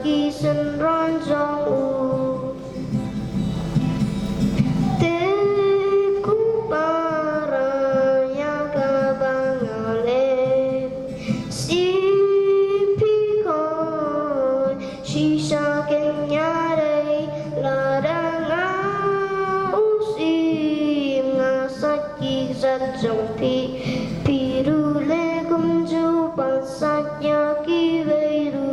kỳ sân ron trong u te ku para ya ka bangale si pi ko shi sha kenya dei la da nga u si nga sa ki za trong pi pi ru le kum ju pa sa ya ki ve ru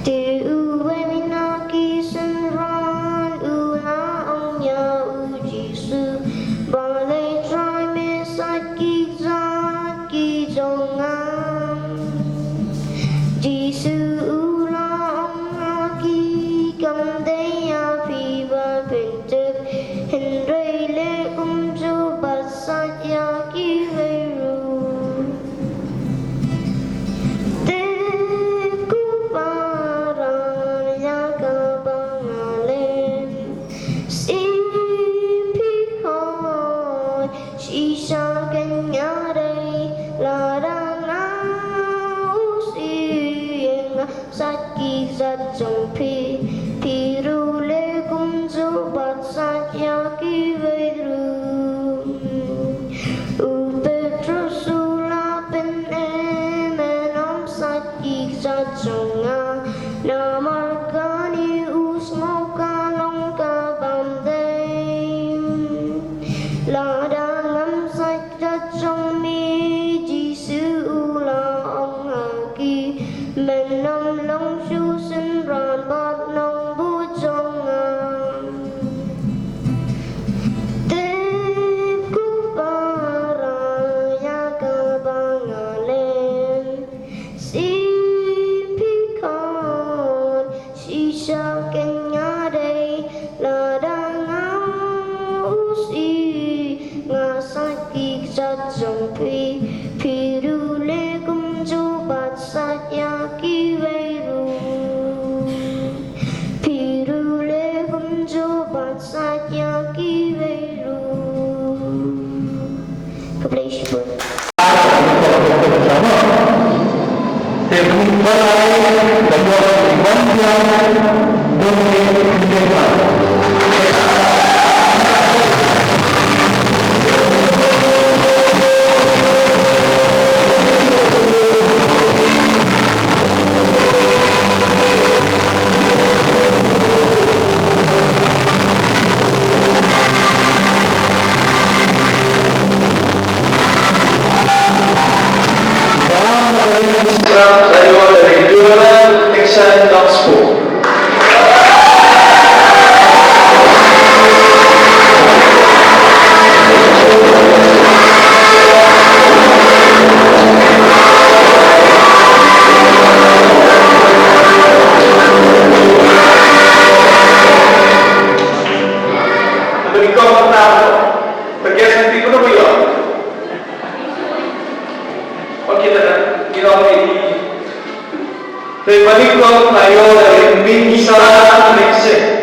te u we mi na ki san ran u na ong ya u ji su ba le try me sa ki za ki jong am ji su u la ong a ki kam de ya phi ba pen te hin rei le kum ju ba sa ya ki ve ru te ku para ya ka bangale si pi ko shi sha kenya dei la da na u si nga sa ki za trong pi pi ru le kum ju ba sa ya ki ve ru u petro su la pen e me nom sa ki za trong nga na mar ka ni u smo ka long ka bam dei la da ngam sa za trong mi ji su u la ong ha ki men nom long shu sin ran bat nong bu trong nga te ku para ya ka bangale si pi kon shi sha kenya dei la da nga u si nga sa ki za trong pi pi ru le kum ju bat sa ya ki ve ru pi ru le kum ju bat sa ya ki ve ru Kapleshpur dari Regional Excellent Dance School. Berikut pertama, bagian nanti kuno boyo. Oke, kita ini. Balik tayo dari Mingisara Meksik.